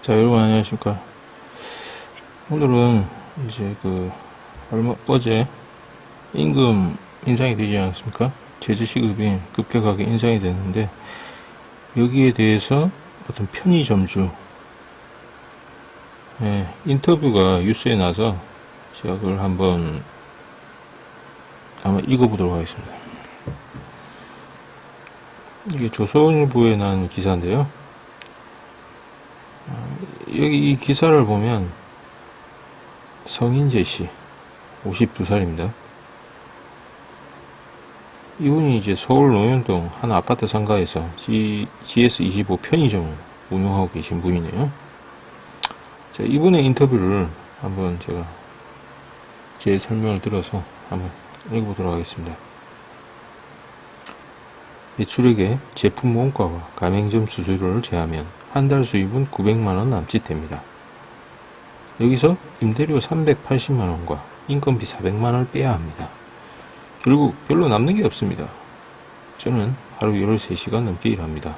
자, 여러분 안녕하십니까. 오늘은 이제 어제 임금 인상이 되지 않았습니까? 최저시급이 급격하게 인상이 됐는데, 여기에 대해서 어떤 편의점주 인터뷰가 뉴스에 나서 제가 그걸 한번 읽어보도록 하겠습니다. 이게 조선일보에 난 기사인데요. 여기 이 기사를 보면 성인재씨 52살입니다. 이분이 이제 서울 노현동 한 아파트 상가에서 GS25 편의점을 운영하고 계신 분이네요. 자, 이분의 인터뷰를 한번 제가 제 설명을 들어서 한번 읽어보도록 하겠습니다. 매출액의 제품 원가와 가맹점 수수료를 제하면 한 달 수입은 900만원 남짓됩니다. 여기서 임대료 380만원과 인건비 400만원을 빼야 합니다. 결국 별로 남는 게 없습니다. 저는 하루 13시간 넘게 일합니다.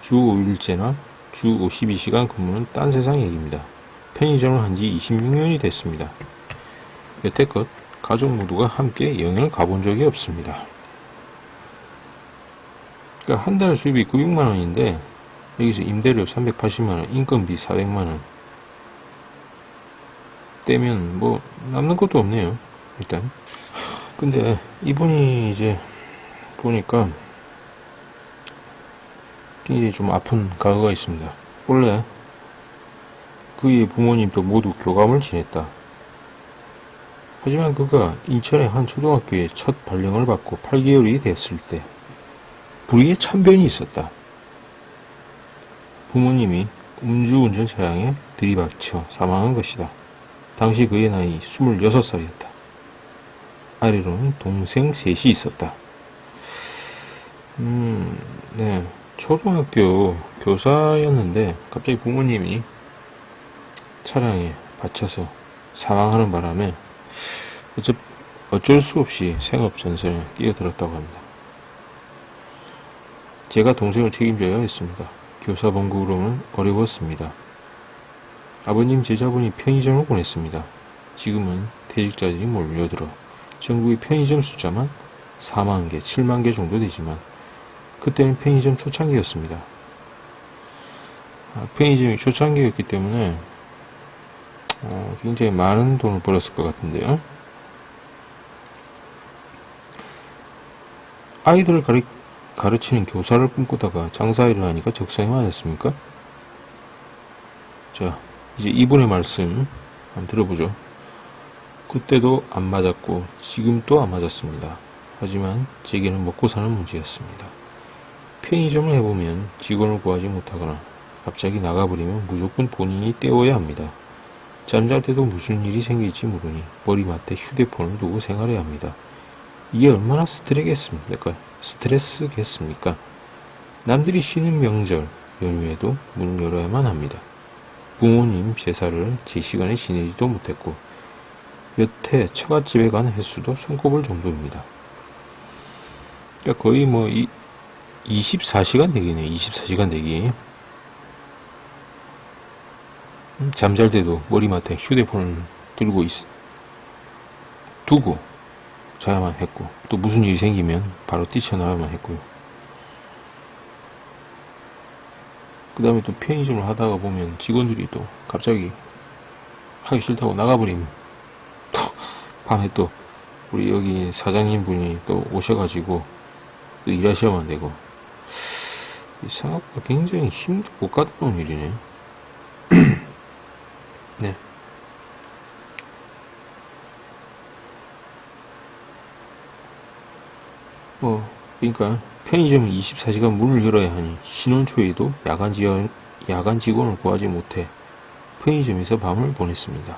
주 5일제나 주 52시간 근무는 딴 세상 얘기입니다. 편의점을 한 지 26년이 됐습니다. 여태껏 가족 모두가 함께 여행을 가본 적이 없습니다. 그러니까 한 달 수입이 900만원인데 여기서 임대료 380만원, 인건비 400만원 떼면 뭐 남는 것도 없네요. 일단 근데 이분이 이제 보니까 굉장히 좀 아픈 과거가 있습니다. 원래 그의 부모님도 모두 교감을 지냈다. 하지만 그가 인천의 한 초등학교에 첫 발령을 받고 8개월이 됐을 때 불의의 참변이 있었다. 부모님이 음주운전 차량에 들이박혀 사망한 것이다. 당시 그의 나이 26살이었다. 아래로는 동생 셋이 있었다. 네. 초등학교 교사였는데 갑자기 부모님이 차량에 받쳐서 사망하는 바람에 어쩔 수 없이 생업전선에 뛰어들었다고 합니다. 제가 동생을 책임져야 했습니다. 교사 번거로움은 어려웠습니다. 아버님 제자분이 편의점을 보냈습니다. 지금은 퇴직자들이 몰려들어 전국의 편의점 숫자만 4만 개, 7만 개 정도 되지만 그때는 편의점 초창기였습니다. 편의점이 초창기였기 때문에 굉장히 많은 돈을 벌었을 것 같은데요. 아이들을 가르치는 교사를 꿈꾸다가 장사일을 하니까 적성에 맞았습니까? 자, 이제 이분의 말씀 한번 들어보죠. 그때도 안 맞았고 지금도 안 맞았습니다. 하지만 제게는 먹고 사는 문제였습니다. 편의점을 해보면 직원을 구하지 못하거나 갑자기 나가버리면 무조건 본인이 때워야 합니다. 잠잘 때도 무슨 일이 생길지 모르니 머리맡에 휴대폰을 두고 생활해야 합니다. 이게 얼마나 스트레스겠습니까? 남들이 쉬는 명절, 연휴에도 문을 열어야만 합니다. 부모님 제사를 제 시간에 지내지도 못했고 몇 해 처갓집에 간 횟수도 손꼽을 정도입니다. 그러니까 거의 24시간 대기네요. 24시간 대기. 잠잘 때도 머리맡에 휴대폰을 두고 자야만 했고 또 무슨 일이 생기면 바로 뛰쳐나와야만 했고요. 그 다음에 또 편의점을 하다가 보면 직원들이 또 갑자기 하기 싫다고 나가버리면 또 밤에 또 우리 여기 사장님 분이 또 오셔가지고 또 일하셔야만 되고 생각보다 굉장히 힘도 못 가다놓은 일이네. 네. 그러니까 편의점은 24시간 문을 열어야 하니 신혼 초에도 야간 직원을 구하지 못해 편의점에서 밤을 보냈습니다.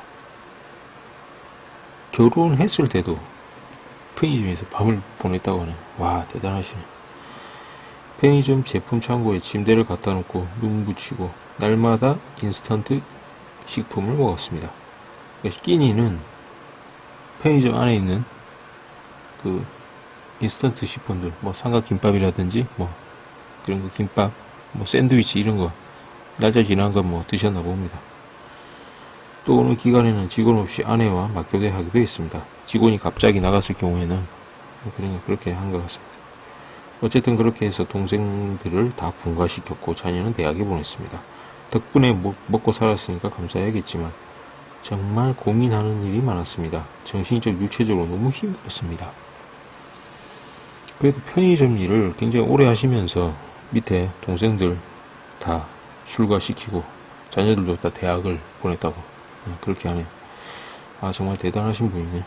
결혼했을 때도 편의점에서 밤을 보냈다고 하네. 와, 대단하시네. 편의점 제품 창고에 침대를 갖다 놓고 눈 붙이고 날마다 인스턴트 식품을 먹었습니다. 그러니까 끼니는 편의점 안에 있는 인스턴트 식품들, 삼각김밥이라든지, 그런 거, 김밥, 샌드위치 이런 거 날짜 지난 건 뭐 드셨나 봅니다. 또 어느 기간에는 직원 없이 아내와 맞교대 하기도 했습니다. 직원이 갑자기 나갔을 경우에는 그냥 그렇게 한 것 같습니다. 어쨌든 그렇게 해서 동생들을 다 분가시켰고 자녀는 대학에 보냈습니다. 덕분에 먹고 살았으니까 감사해야겠지만 정말 고민하는 일이 많았습니다. 정신적, 육체적으로 너무 힘들었습니다. 그래도 편의점 일을 굉장히 오래 하시면서 밑에 동생들 다 출가시키고 자녀들도 다 대학을 보냈다고 그렇게 하네요. 아, 정말 대단하신 분이네.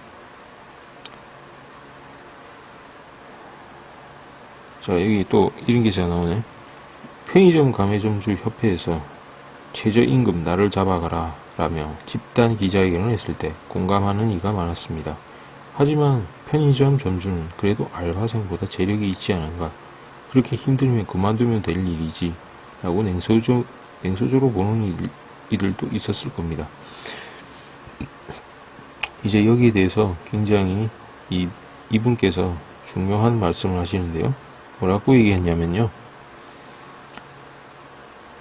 자, 여기 또 이런 기사가 나오네. 편의점 가맹점주 협회에서 최저임금 나를 잡아가라 라며 집단 기자회견을 했을 때 공감하는 이가 많았습니다. 하지만 편의점 점주는 그래도 알바생보다 재력이 있지 않은가. 그렇게 힘들면 그만두면 될 일이지 라고 냉소적으로 보는 이들도 있었을 겁니다. 이제 여기에 대해서 굉장히 이분께서 중요한 말씀을 하시는데요. 뭐라고 얘기했냐면요.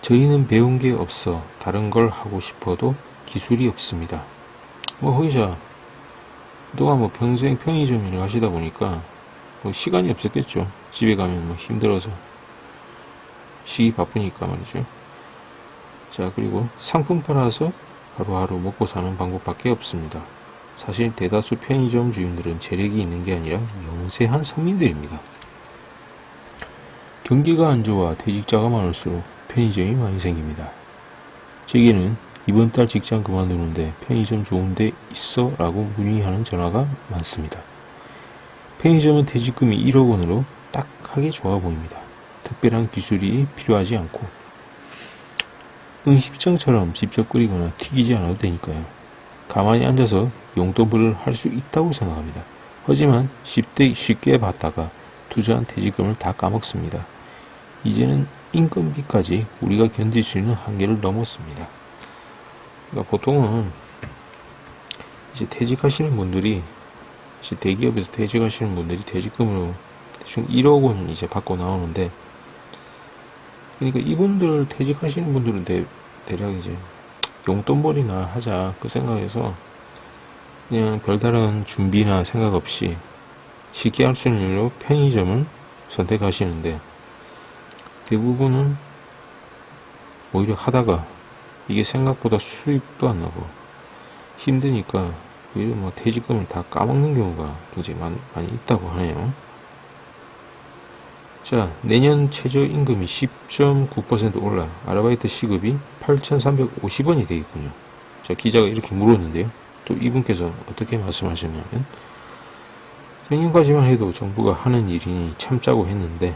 저희는 배운 게 없어 다른 걸 하고 싶어도 기술이 없습니다. 허이자 그동안 평생 편의점 일을 하시다 보니까 시간이 없었겠죠. 집에 가면 힘들어서 쉬기 바쁘니까 말이죠. 자, 그리고 상품 팔아서 하루하루 먹고 사는 방법밖에 없습니다. 사실 대다수 편의점 주인들은 재력이 있는 게 아니라 영세한 서민들입니다. 경기가 안 좋아 퇴직자가 많을수록 편의점이 많이 생깁니다. 제게는 이번 달 직장 그만두는데 편의점 좋은데 있어? 라고 문의하는 전화가 많습니다. 편의점은 퇴직금이 1억 원으로 딱하게 좋아 보입니다. 특별한 기술이 필요하지 않고 음식점처럼 직접 끓이거나 튀기지 않아도 되니까요. 가만히 앉아서 용돈벌이를 할 수 있다고 생각합니다. 하지만 쉽게 받다가 투자한 퇴직금을 다 까먹습니다. 이제는 인건비까지 우리가 견딜 수 있는 한계를 넘었습니다. 그러니까 보통은 이제 퇴직하시는 분들이 이제 대기업에서 퇴직하시는 분들이 퇴직금으로 대충 1억 원 이제 받고 나오는데, 그러니까 이분들 퇴직하시는 분들은 대략 이제 용돈벌이나 하자 그 생각에서 그냥 별다른 준비나 생각 없이 쉽게 할 수 있는 일로 편의점을 선택하시는데, 대부분은 오히려 하다가 이게 생각보다 수입도 안 나고 힘드니까 오히려 퇴직금을 다 까먹는 경우가 굉장히 많이 있다고 하네요. 자, 내년 최저임금이 10.9% 올라 아르바이트 시급이 8,350원이 되겠군요. 자, 기자가 이렇게 물었는데요. 또 이분께서 어떻게 말씀하셨냐면, 작년까지만 해도 정부가 하는 일이니 참자고 했는데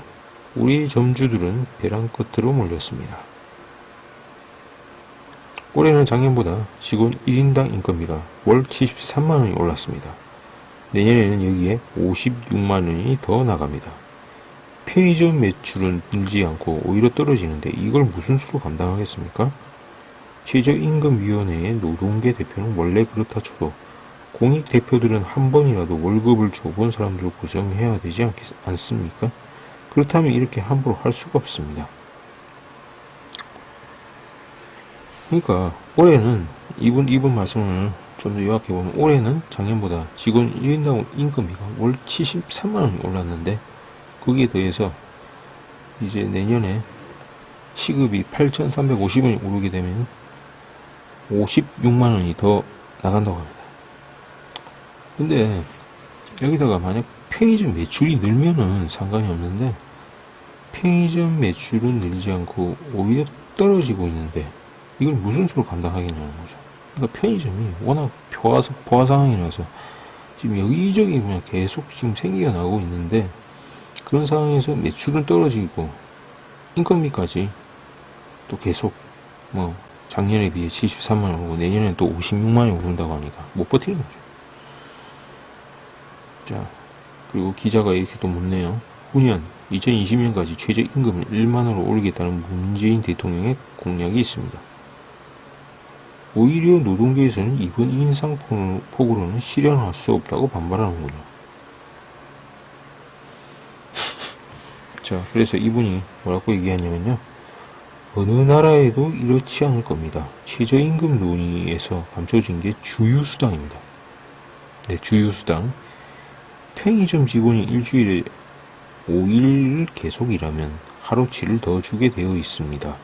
우리 점주들은 벼랑 끝으로 몰렸습니다. 올해는 작년보다 직원 1인당 인건비가 월 73만원이 올랐습니다. 내년에는 여기에 56만원이 더 나갑니다. 편의점 매출은 늘지 않고 오히려 떨어지는데 이걸 무슨 수로 감당하겠습니까? 최저임금위원회의 노동계 대표는 원래 그렇다 쳐도 공익 대표들은 한 번이라도 월급을 줘본 사람들을 고정해야 되지 않습니까? 그렇다면 이렇게 함부로 할 수가 없습니다. 그러니까 올해는 이분 말씀을 좀 더 요약해보면, 올해는 작년보다 직원 1인당 인건비가 월 73만원이 올랐는데 거기에 더해서 이제 내년에 시급이 8,350원이 오르게 되면 56만원이 더 나간다고 합니다. 근데 여기다가 만약 편의점 매출이 늘면은 상관이 없는데, 편의점 매출은 늘지 않고 오히려 떨어지고 있는데 이걸 무슨 수로 감당하겠냐는 거죠. 그러니까 편의점이 워낙 포화 상황이라서 지금 여기저기 그냥 계속 지금 생기가 나고 있는데, 그런 상황에서 매출은 떨어지고 인건비까지 또 계속 작년에 비해 73만원 오르고 내년에는 또 56만원이 오른다고 하니까 못 버티는 거죠. 자, 그리고 기자가 이렇게 또 묻네요. 후년 2020년까지 최저임금을 1만원으로 올리겠다는 문재인 대통령의 공약이 있습니다. 오히려 노동계에서는 이번 인상폭으로는 실현할 수 없다고 반발하는군요. 자, 그래서 이분이 뭐라고 얘기하냐면요. 어느 나라에도 이렇지 않을 겁니다. 최저임금 논의에서 감춰진 게 주유수당입니다. 네, 주유수당. 편의점 직원이 일주일에 5일 계속 일하면 하루치를 더 주게 되어 있습니다.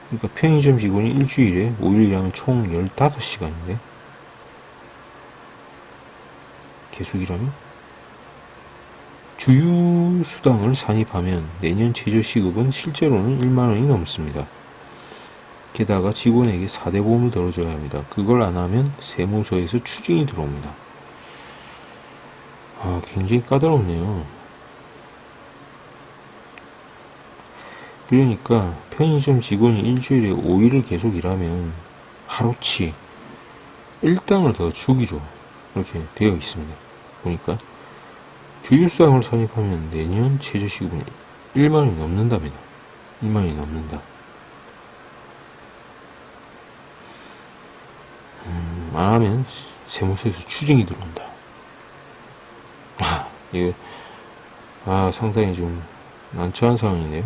그러니까 편의점 직원이 일주일에 5일 일하면 총 15시간인데 계속 일하면 주유수당을 산입하면 내년 최저시급은 실제로는 1만원이 넘습니다. 게다가 직원에게 4대 보험을 들어줘야 합니다. 그걸 안 하면 세무서에서 추징이 들어옵니다. 굉장히 까다롭네요. 그러니까 편의점 직원이 일주일에 5일을 계속 일하면 하루치 1당을 더 주기로 이렇게 되어 있습니다. 보니까 주유수당을 산입하면 내년 최저시급은 1만원이 넘는답니다. 1만원이 넘는다. 안 하면 세무서에서 추징이 들어온다. 이거 상당히 좀 난처한 상황이네요.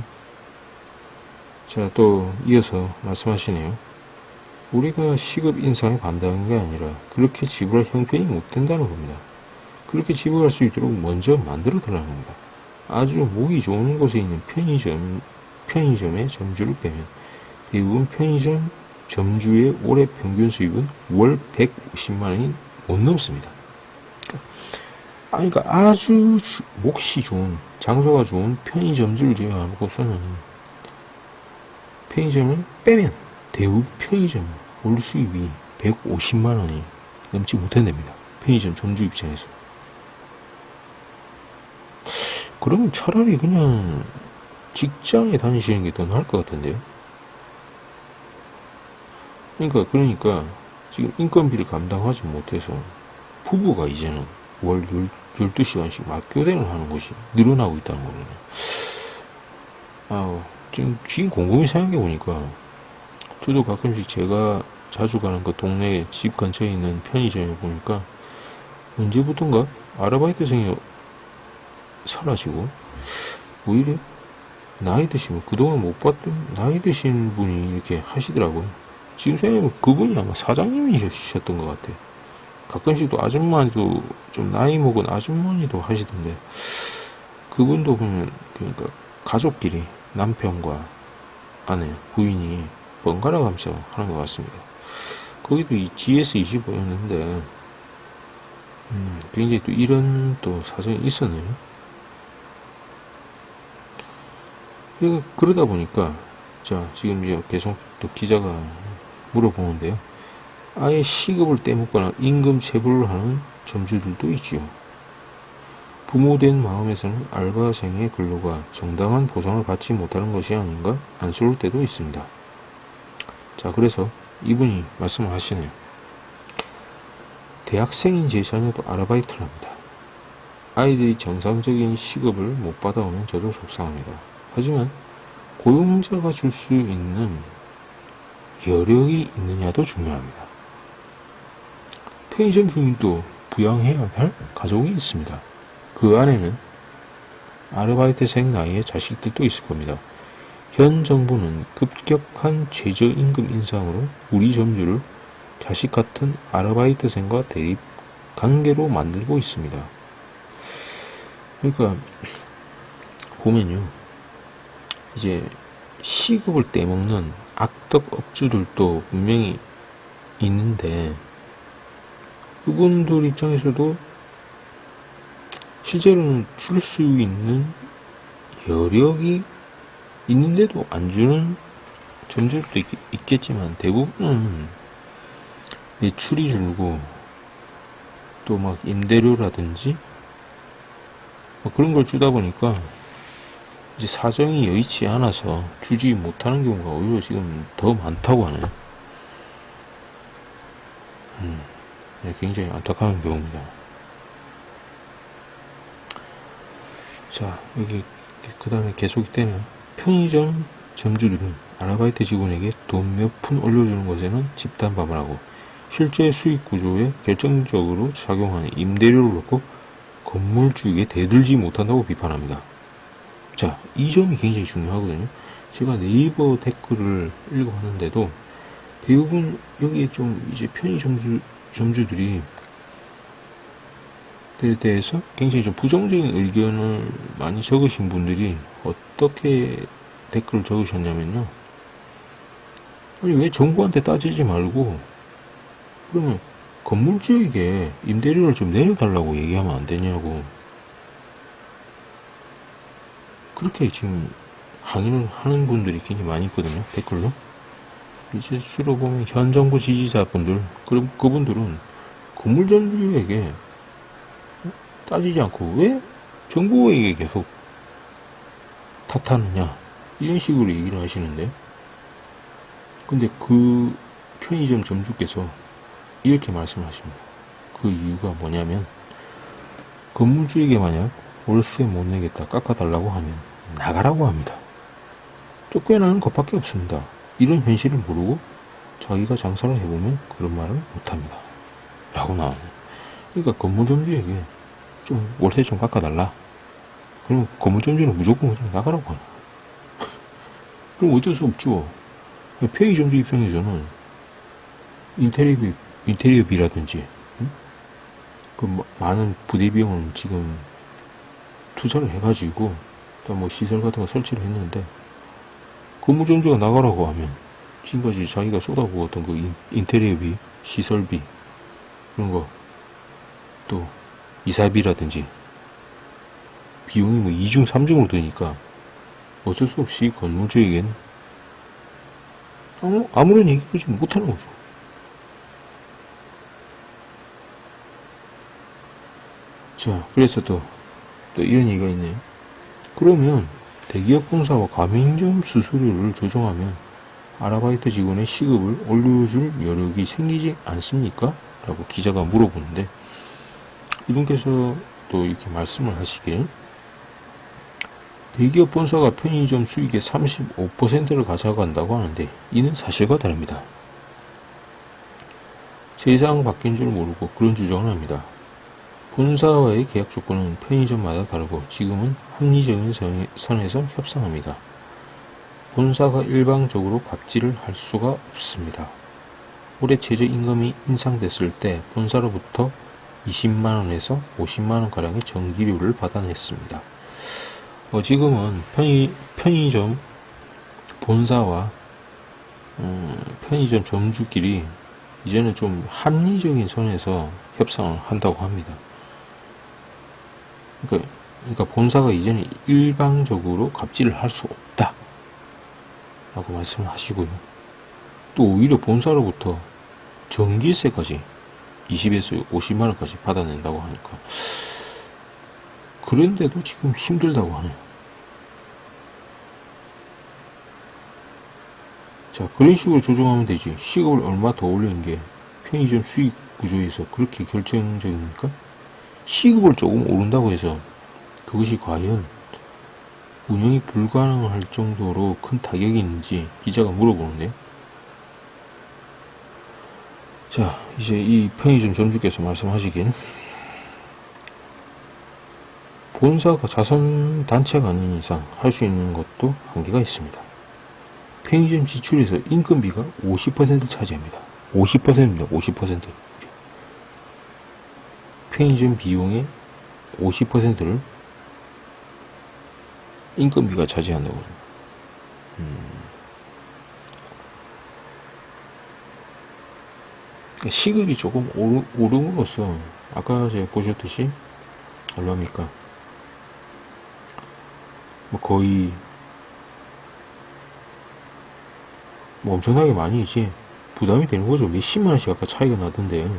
자, 또 이어서 말씀하시네요. 우리가 시급 인상에 반대하는 게 아니라 그렇게 지불할 형편이 못 된다는 겁니다. 그렇게 지불할 수 있도록 먼저 만들어 달라는 겁니다. 아주 목이 좋은 곳에 있는 편의점의 점주를 빼면 대부분 편의점 점주의 올해 평균 수입은 월 150만원이 못 넘습니다. 그러니까 아주 몫이 좋은, 장소가 좋은 편의점주를 제외하고서는 편의점을 빼면 대부분 편의점 월 수입이 150만원이 넘지 못한답니다. 편의점 점주 입장에서. 그러면 차라리 그냥 직장에 다니시는 게 더 나을 것 같은데요. 그러니까 지금 인건비를 감당하지 못해서 부부가 이제는 월 12시간씩 맞교대를 하는 것이 늘어나고 있다는 거거든요. 지금 곰곰이 생각해보니까 저도 가끔씩 제가 자주 가는 그 동네 집 근처에 있는 편의점에 보니까 언제부턴가 아르바이트생이 사라지고 오히려 나이 드시면 그동안 못 봤던 나이 드신 분이 이렇게 하시더라고요. 지금 생각해보면 그분이 아마 사장님이셨던 것 같아요. 가끔씩 또 아줌마도 좀 나이 먹은 아주머니도 하시던데 그분도 보면 그러니까 가족끼리 남편과 아내, 부인이 번갈아 가면서 하는 것 같습니다. 거기도 이 GS25였는데 굉장히 또 이런 또 사정이 있었네요. 그러다 보니까 자 지금 이제 계속 또 기자가 물어보는데요. 아예 시급을 떼먹거나 임금 체불을 하는 점주들도 있지요. 부모된 마음에서는 알바생의 근로가 정당한 보상을 받지 못하는 것이 아닌가 안쓰러울 때도 있습니다. 자, 그래서 이분이 말씀을 하시네요. 대학생인 제 자녀도 아르바이트를 합니다. 아이들이 정상적인 시급을 못 받아오면 저도 속상합니다. 하지만 고용자가 줄 수 있는 여력이 있느냐도 중요합니다. 편의점 주인도 부양해야 할 가족이 있습니다. 그 안에는 아르바이트생 나이의 자식들도 있을 겁니다. 현 정부는 급격한 최저임금 인상으로 우리 점주를 자식 같은 아르바이트생과 대립 관계로 만들고 있습니다. 그러니까 보면요, 이제 시급을 떼먹는 악덕 업주들도 분명히 있는데 그분들 입장에서도 실제로는 줄 수 있는 여력이 있는데도 안 주는 점주들도 있겠지만 대부분은 매출이 줄고 또 막 임대료라든지 그런 걸 주다 보니까 이제 사정이 여의치 않아서 주지 못하는 경우가 오히려 지금 더 많다고 하네요. 굉장히 안타까운 경우입니다. 자, 여기 그 다음에 계속이 되네요. 편의점 점주들은 아르바이트 직원에게 돈 몇 푼 올려주는 것에는 집단밥을 하고 실제 수익 구조에 결정적으로 작용하는 임대료를 놓고 건물주에게 대들지 못한다고 비판합니다. 자, 이 점이 굉장히 중요하거든요. 제가 네이버 댓글을 읽어봤는데도 대부분 여기에 좀 이제 점주들이 에 대해서 굉장히 좀 부정적인 의견을 많이 적으신 분들이 어떻게 댓글을 적으셨냐면요. 아니, 왜 정부한테 따지지 말고 그러면 건물주에게 임대료를 좀 내려달라고 얘기하면 안 되냐고. 그렇게 지금 항의를 하는 분들이 굉장히 많이 있거든요. 댓글로. 이제 주로 보면 현 정부 지지자분들, 그럼 그분들은 건물전주에게 따지지 않고 왜 정부에게 계속 탓하느냐 이런 식으로 얘기를 하시는데, 근데 그 편의점 점주께서 이렇게 말씀하십니다. 그 이유가 뭐냐면, 건물주에게 만약 월세 못 내겠다 깎아달라고 하면 나가라고 합니다. 쫓겨나는 것밖에 없습니다. 이런 현실을 모르고 자기가 장사를 해보면 그런 말을 못합니다. 라고 나와요. 그러니까 건물점주에게 좀 월세 좀 깎아달라. 그러면 건물점주는 무조건 그냥 나가라고 하는 거야. 그럼 어쩔 수 없죠. 편의점주 입장에서는 인테리어비라든지 그 많은 부대 비용을 지금 투자를 해가지고 또 뭐 시설 같은 거 설치를 했는데, 건물점주가 나가라고 하면 지금까지 자기가 쏟아부었던 그 인테리어비, 시설비 그런 거, 또 이사비라든지 비용이 뭐 2중 3중으로 드니까 어쩔 수 없이 건물주에겐 아무런 얘기하지 못하는 거죠. 자, 그래서 또 이런 얘기가 있네요. 그러면 대기업 본사와 가맹점 수수료를 조정하면 아르바이트 직원의 시급을 올려줄 여력이 생기지 않습니까? 라고 기자가 물어보는데, 이분께서 또 이렇게 말씀을 하시길, 대기업 본사가 편의점 수익의 35%를 가져간다고 하는데 이는 사실과 다릅니다. 세상 바뀐 줄 모르고 그런 주장을 합니다. 본사와의 계약 조건은 편의점마다 다르고 지금은 합리적인 선에서 협상합니다. 본사가 일방적으로 갑질을 할 수가 없습니다. 올해 최저임금이 인상됐을 때 본사로부터 20만원에서 50만원가량의 전기료를 받아냈습니다. 지금은 편의점 본사와 편의점 점주끼리 이제는 좀 합리적인 선에서 협상을 한다고 합니다. 그러니까 본사가 이제는 일방적으로 갑질을 할 수 없다 라고 말씀을 하시고요. 또 오히려 본사로부터 전기세까지 20에서 50만원까지 받아낸다고 하니까, 그런데도 지금 힘들다고 하네요. 자, 그런 식으로 조정하면 되지. 시급을 얼마 더 올리는 게 편의점 수익 구조에서 그렇게 결정적입니까? 시급을 조금 오른다고 해서 그것이 과연 운영이 불가능할 정도로 큰 타격이 있는지 기자가 물어보는데요. 자, 이제 이 편의점 점주께서 말씀하시긴, 본사가 자선단체가 아닌 이상 할 수 있는 것도 한계가 있습니다. 편의점 지출에서 인건비가 50%를 차지합니다. 50%입니다. 50%. 편의점 비용의 50%를 인건비가 차지한다고 합니다. 시급이 조금 오름으로써 아까 제가 보셨듯이 얼마입니까? 뭐 거의 뭐 엄청나게 많이 이제 부담이 되는 거죠. 몇십만 원씩 아까 차이가 나던데.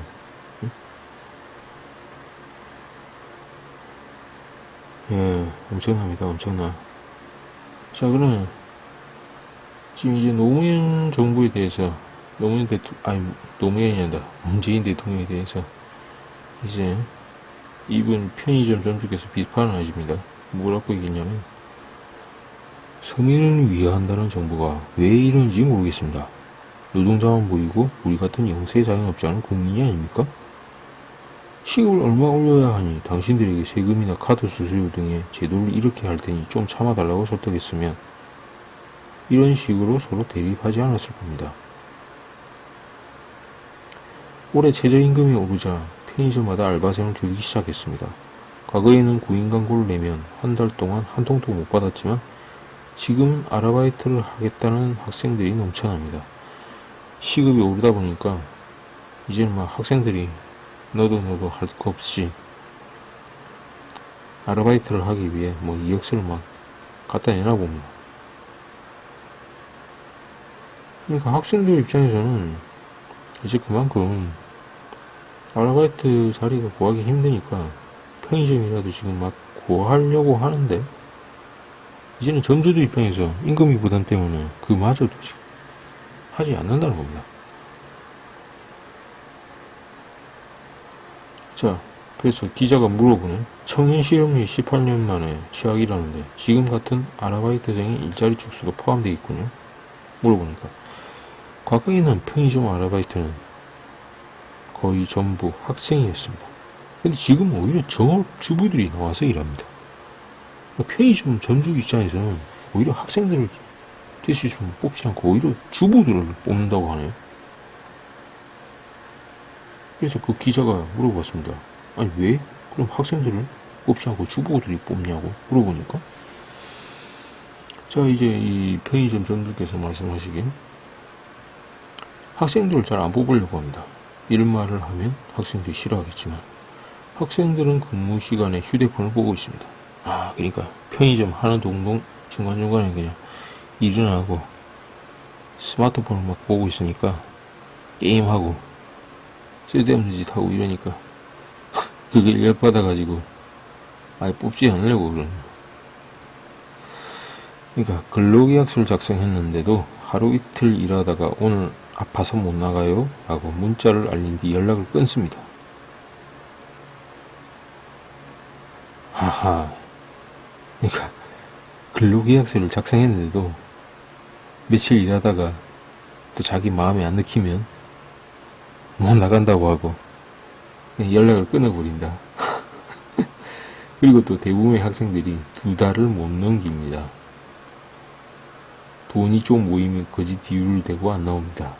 예, 엄청납니다. 엄청나. 자, 그러면 지금 이제 노무현 정부에 대해서 노무현이 아니라 문재인 대통령에 대해서 이제 이분 편의점 점주께서 비판을 하십니다. 뭐라고 얘기했냐면, 서민을 위한다는 정부가 왜 이런지 모르겠습니다. 노동자만 보이고 우리 같은 영세 자영업자는 국민이 아닙니까? 시급을 얼마 올려야 하니 당신들에게 세금이나 카드 수수료 등의 제도를 이렇게 할 테니 좀 참아달라고 설득했으면 이런 식으로 서로 대립하지 않았을 겁니다. 올해 최저임금이 오르자 편의점마다 알바생을 줄이기 시작했습니다. 과거에는 구인 광고를 내면 한 달 동안 한 통도 못 받았지만 지금은 아르바이트를 하겠다는 학생들이 넘쳐납니다. 시급이 오르다 보니까 이제는 막 학생들이 너도 할 거 없이 아르바이트를 하기 위해 뭐 이력서를 막 갖다 내나 봅니다. 그러니까 학생들 입장에서는 이제 그만큼 아르바이트 자리가 구하기 힘드니까 편의점이라도 지금 막 구하려고 하는데 이제는 점주들 입장에서 임금이 부담 때문에 그마저도 지금 하지 않는다는 겁니다. 자, 그래서 기자가 물어보네. 청년 실업률이 18년 만에 최악이라는데 지금 같은 아르바이트생의 일자리 축소도 포함되어 있군요. 물어보니까 과거에는 편의점 아르바이트는 거의 전부 학생이었습니다. 근데 지금 오히려 정업주부들이 나와서 일합니다. 편의점 점주 입장에서는 오히려 학생들을 될 수 있으면 뽑지 않고 오히려 주부들을 뽑는다고 하네요. 그래서 그 기자가 물어봤습니다. 아니 왜 그럼 학생들을 뽑지 않고 주부들이 뽑냐고 물어보니까 자 이제 이 편의점 점주께서 말씀하시길 학생들을 잘 안 뽑으려고 합니다. 이런 말을 하면 학생들이 싫어하겠지만 학생들은 근무 시간에 휴대폰을 보고 있습니다. 아 그러니까 편의점 하는 동동 중간중간에 그냥 일어나고 스마트폰을 막 보고 있으니까 게임하고 쓸데없는 짓 하고 이러니까 그게 열받아가지고 아예 뽑지 않으려고 그러는. 그러니까 근로계약서를 작성했는데도 하루 이틀 일하다가 오늘 아파서 못 나가요 라고 문자를 알린 뒤 연락을 끊습니다. 하하. 그러니까 근로계약서를 작성했는데도 며칠 일하다가 또 자기 마음에 안 느끼면 못 나간다고 하고 그냥 연락을 끊어버린다. 그리고 또 대부분의 학생들이 2달을 못 넘깁니다. 돈이 좀 모이면 거짓 이유를 대고 안 나옵니다.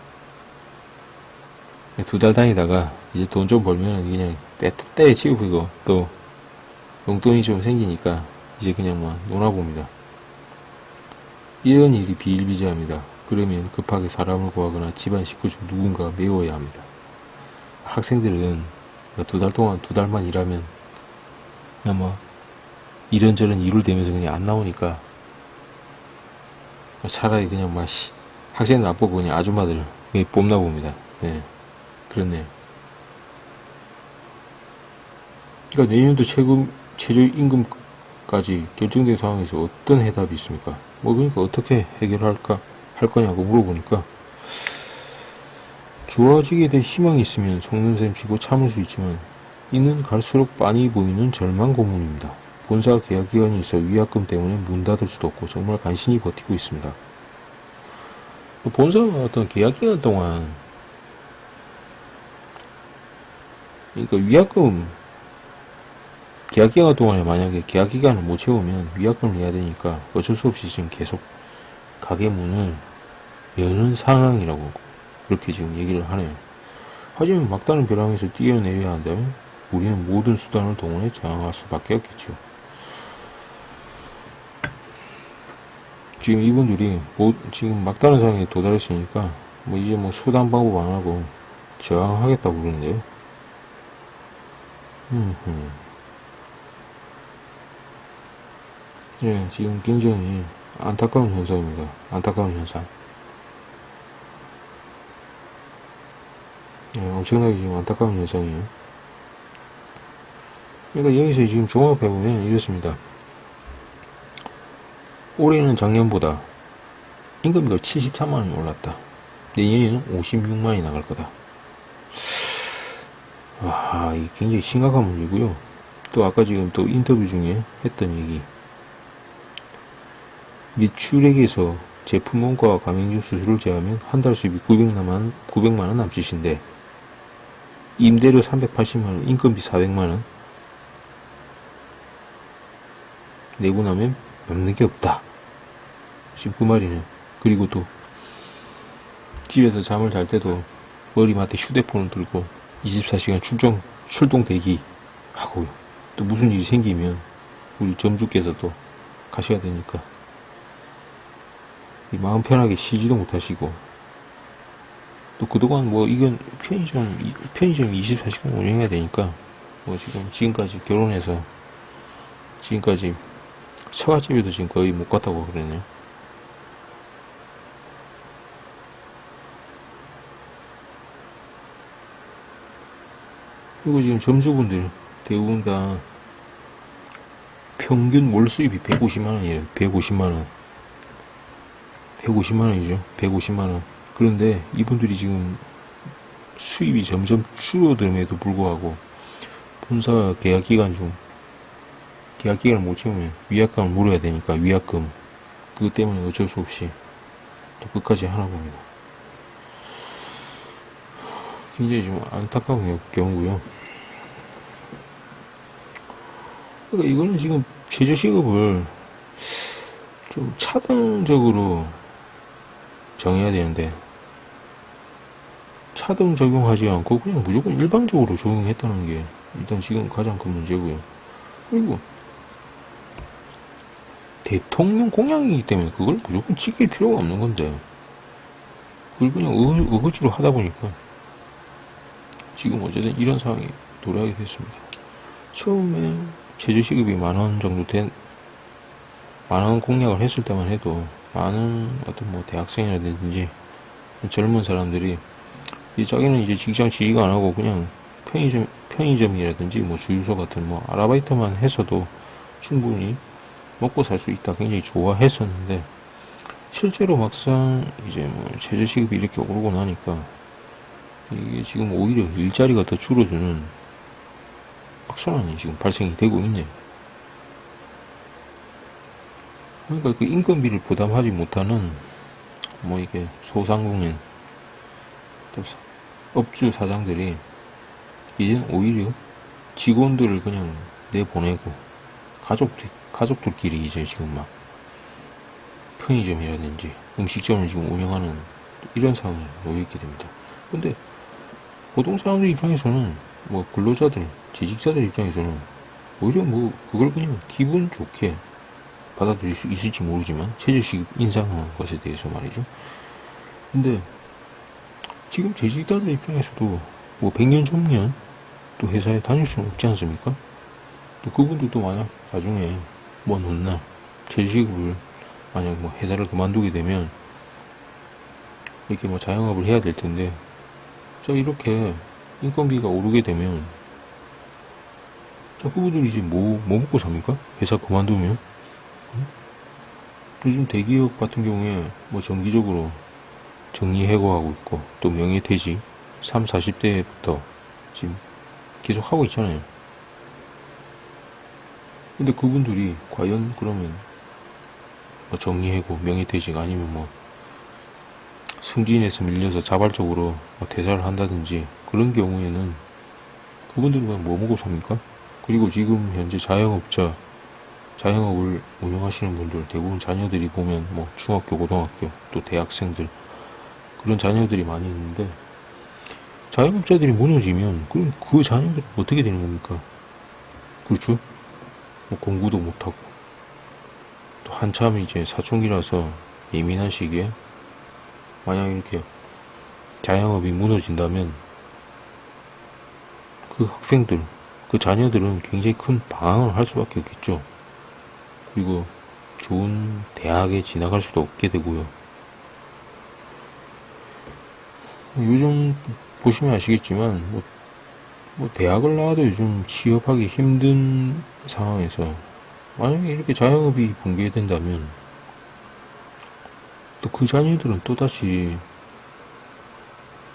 2달 다니다가 이제 돈 좀 벌면 그냥 때치고 그거 또 용돈이 좀 생기니까 이제 그냥 막 놀아봅니다. 이런 일이 비일비재합니다. 그러면 급하게 사람을 구하거나 집안 식구 중 누군가가 메워야 합니다. 학생들은 2달 동안 2달만 일하면 그냥 뭐 이런저런 이유를 대면서 그냥 안 나오니까 차라리 그냥 막 학생들 안 뽑고 그냥 아줌마들 뽑나 봅니다. 네, 그렇네요. 그러니까 내년도 최저임금까지 결정된 상황에서 어떤 해답이 있습니까? 그러니까 어떻게 해결할까 할 거냐고 물어보니까 좋아지게 될 희망이 있으면 속는셈 치고 참을 수 있지만 이는 갈수록 많이 보이는 절망 고문입니다. 본사 계약 기간이 있어 위약금 때문에 문 닫을 수도 없고 정말 간신히 버티고 있습니다. 본사가 어떤 계약 기간 동안 그러니까 위약금 계약 기간 동안에 만약에 계약 기간을 못 채우면 위약금을 내야 되니까 어쩔 수 없이 지금 계속 가게 문을 여는 상황이라고 그렇게 지금 얘기를 하네요. 하지만 막다른 벼랑에서 뛰어내려야 한다면 우리는 모든 수단을 동원해 저항할 수밖에 없겠죠. 지금 이분들이 지금 막다른 상황에 도달했으니까 이제 수단 방법 안 하고 저항하겠다고 그러는데요. 예, 지금 굉장히 안타까운 현상입니다. 안타까운 현상. 예, 엄청나게 지금 안타까운 현상이에요. 그러니까 여기서 지금 종합해보면 이렇습니다. 올해는 작년보다 임금이 73만원이 올랐다. 내년에는 56만원이 나갈 거다. 이게 굉장히 심각한 문제고요. 또 아까 지금 또 인터뷰 중에 했던 얘기. 미출액에서 제품 원가와 가맹점 수수료를 제하면 한 달 수입이 900만원 남짓인데 임대료 380만원, 인건비 400만원 내고 나면 남는 게 없다. 지금 그 말이네. 그리고 또 집에서 잠을 잘 때도 머리맡에 휴대폰을 들고 24시간 출동 대기 하고, 또 무슨 일이 생기면 우리 점주께서 또 가셔야 되니까 마음 편하게 쉬지도 못하시고, 또 그동안 뭐 이건 편의점 24시간 운영해야 되니까 뭐 지금까지 결혼해서 지금까지 처갓집에도 지금 거의 못 갔다고 그러네요. 그리고 지금 점주분들 대부분 다 평균 월 수입이 150만원이에요. 150만원. 150만원이죠. 150만원. 그런데 이분들이 지금 수입이 점점 줄어듦에도 불구하고 본사 계약기간을 못 채우면 위약금을 물어야 되니까 위약금, 그것 때문에 어쩔 수 없이 또 끝까지 하나 봅니다. 굉장히 좀 안타까운 경우고요. 그러니까 이거는 지금 최저시급을 좀 차등적으로 정해야 되는데, 차등 적용하지 않고 그냥 무조건 일방적으로 적용했다는 게 일단 지금 가장 큰 문제고요. 그리고 대통령 공약이기 때문에 그걸 무조건 지킬 필요가 없는 건데, 그걸 그냥 어거지로 하다 보니까 지금 어쨌든 이런 상황이 도래하게 됐습니다. 처음에 최저시급이 만원 정도 만원 공약을 했을 때만 해도 많은 어떤 뭐 대학생이라든지 젊은 사람들이 자기는 이제 직장 지휘가 안 하고 그냥 편의점이라든지 뭐 주유소 같은 뭐 아르바이트만 해서도 충분히 먹고 살 수 있다 굉장히 좋아했었는데, 실제로 막상 이제 뭐 최저시급이 이렇게 오르고 나니까 이게 지금 오히려 일자리가 더 줄어드는 악순환이 지금 발생이 되고 있네요. 그러니까 그 인건비를 부담하지 못하는 뭐 이게 소상공인 업주 사장들이 이제는 오히려 직원들을 그냥 내보내고 가족들끼리 이제 지금 막 편의점이라든지 음식점을 지금 운영하는 이런 상황이 놓여있게 됩니다. 근데 보통 사람들 입장에서는 뭐 근로자들, 재직자들 입장에서는 오히려 뭐 그걸 그냥 기분 좋게 받아들일 수 있을지 모르지만, 최저시급 인상한 것에 대해서 말이죠. 근데 지금 재직자들 입장에서도 뭐 100년 전년 또 회사에 다닐 수는 없지 않습니까? 또 그분들도 만약 나중에 먼 훗날 최저시급을 만약 뭐 회사를 그만두게 되면 이렇게 뭐 자영업을 해야 될 텐데, 자 이렇게 인건비가 오르게 되면 자 그분들이 이제 뭐 먹고 삽니까? 회사 그만두면? 요즘 대기업 같은 경우에 뭐 정기적으로 정리해고하고 있고, 또 명예퇴직 3, 40대부터 지금 계속 하고 있잖아요. 근데 그분들이 과연 그러면 뭐 정리해고, 명예퇴직 아니면 뭐 승진해서 밀려서 자발적으로 뭐 퇴사를 한다든지 그런 경우에는 그분들은 그냥 뭐 먹고 삽니까? 그리고 지금 현재 자영업을 운영하시는 분들 대부분 자녀들이 보면 뭐 중학교, 고등학교, 또 대학생들 그런 자녀들이 많이 있는데, 자영업자들이 무너지면 그럼 그 자녀들은 어떻게 되는 겁니까? 그렇죠? 뭐 공부도 못하고 또 한참 이제 사춘기라서 예민한 시기에 만약 이렇게 자영업이 무너진다면 그 학생들, 그 자녀들은 굉장히 큰 방황을 할 수밖에 없겠죠. 그리고 좋은 대학에 진학할 수도 없게 되고요. 요즘 보시면 아시겠지만 뭐 대학을 나와도 요즘 취업하기 힘든 상황에서 만약에 이렇게 자영업이 붕괴된다면 또 그 자녀들은 또다시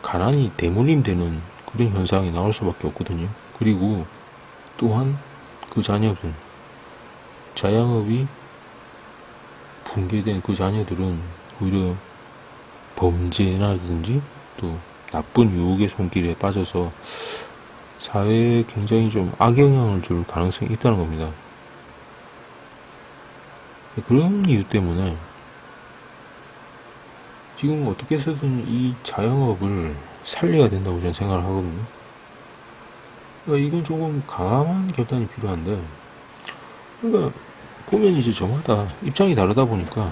가난이 대물림되는 그런 현상이 나올 수밖에 없거든요. 그리고 또한 그 자녀들, 자영업이 붕괴된 그 자녀들은 오히려 범죄라든지 또 나쁜 유혹의 손길에 빠져서 사회에 굉장히 좀 악영향을 줄 가능성이 있다는 겁니다. 그런 이유 때문에 지금 어떻게 해서든 이 자영업을 살려야 된다고 저는 생각을 하거든요. 그러니까 이건 조금 강한 결단이 필요한데, 그러니까 보면 이제 저마다 입장이 다르다 보니까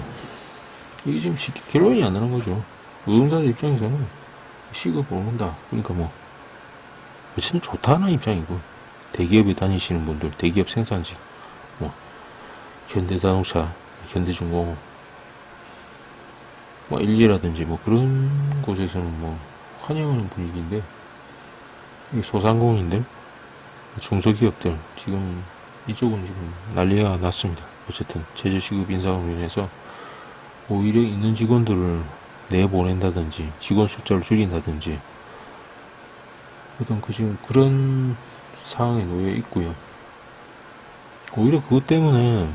이게 지금 쉽게 결론이 안 나는 거죠. 노동자들 입장에서는 시급 오른다. 그러니까 뭐 어쨌든 좋다는 입장이고, 대기업에 다니시는 분들, 대기업 생산직, 뭐 현대자동차, 현대중공업, 뭐 LG라든지 뭐 그런 곳에서는 뭐 환영하는 분위기인데, 이 소상공인들, 중소기업들 지금 이쪽은 지금 난리가 났습니다. 어쨌든 최저시급 인상으로 인해서 오히려 있는 직원들을 내보낸다든지 직원 숫자를 줄인다든지 어떤 지금 그런 상황에 놓여 있고요. 오히려 그것 때문에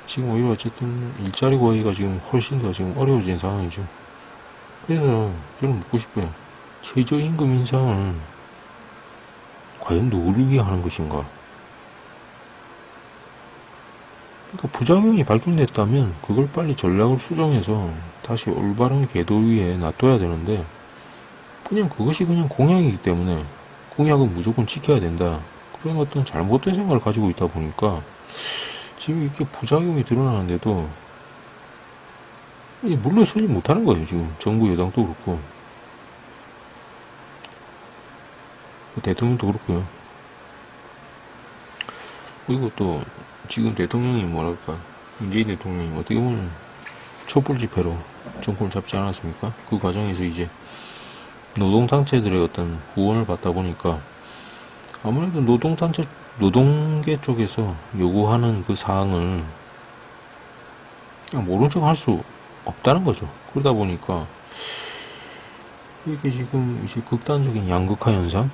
지금 오히려 어쨌든 일자리 구하기가 지금 훨씬 더 지금 어려워진 상황이죠. 그래서 저는 묻고 싶어요. 최저임금 인상을 과연 누구를 위해 하는 것인가? 그러니까 부작용이 발견됐다면 그걸 빨리 전략을 수정해서 다시 올바른 궤도 위에 놔둬야 되는데, 그냥 그것이 그냥 공약이기 때문에 공약은 무조건 지켜야 된다, 그런 어떤 잘못된 생각을 가지고 있다 보니까 지금 이렇게 부작용이 드러나는데도 물러서지 못하는 거예요. 지금 정부 여당도 그렇고 대통령도 그렇고요. 그리고 또 지금 대통령이 뭐랄까, 문재인 대통령이 어떻게 보면 촛불 집회로 정권을 잡지 않았습니까? 그 과정에서 이제 노동단체들의 어떤 후원을 받다 보니까 아무래도 노동계 쪽에서 요구하는 그 사항을 그냥 모른 척 할 수 없다는 거죠. 그러다 보니까 이게 지금 이제 극단적인 양극화 현상,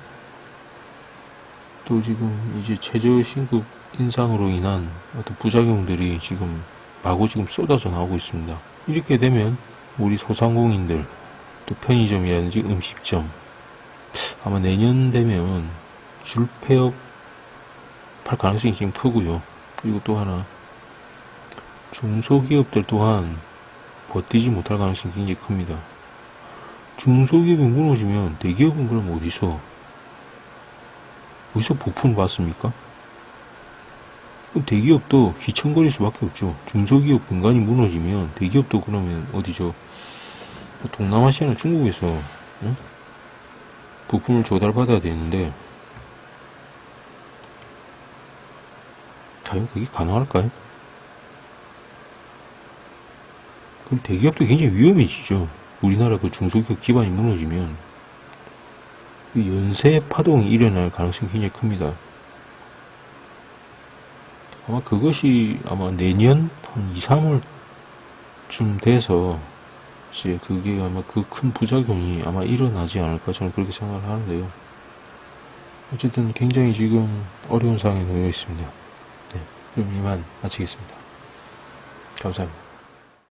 또 지금 이제 최저신급 인상으로 인한 어떤 부작용들이 지금 마구 지금 쏟아져 나오고 있습니다. 이렇게 되면 우리 소상공인들, 또 편의점이라든지 음식점, 아마 내년 되면 줄 폐업 할 가능성이 지금 크고요. 그리고 또 하나, 중소기업들 또한 버티지 못할 가능성이 굉장히 큽니다. 중소기업이 무너지면 대기업은 그럼 어디서 부품을 받습니까? 그럼 대기업도 휘청거릴 수밖에 없죠. 중소기업 근간이 무너지면 대기업도 그러면 어디죠? 동남아시아나 중국에서 부품을 조달받아야 되는데 과연 그게 가능할까요? 그럼 대기업도 굉장히 위험해지죠. 우리나라 그 중소기업 기반이 무너지면 연쇄 파동이 일어날 가능성이 굉장히 큽니다. 아마 그것이 아마 내년 한 2, 3월쯤 돼서 이제 그게 아마 그 큰 부작용이 아마 일어나지 않을까, 저는 그렇게 생각을 하는데요. 어쨌든 굉장히 지금 어려운 상황에 놓여 있습니다. 네, 그럼 이만 마치겠습니다. 감사합니다.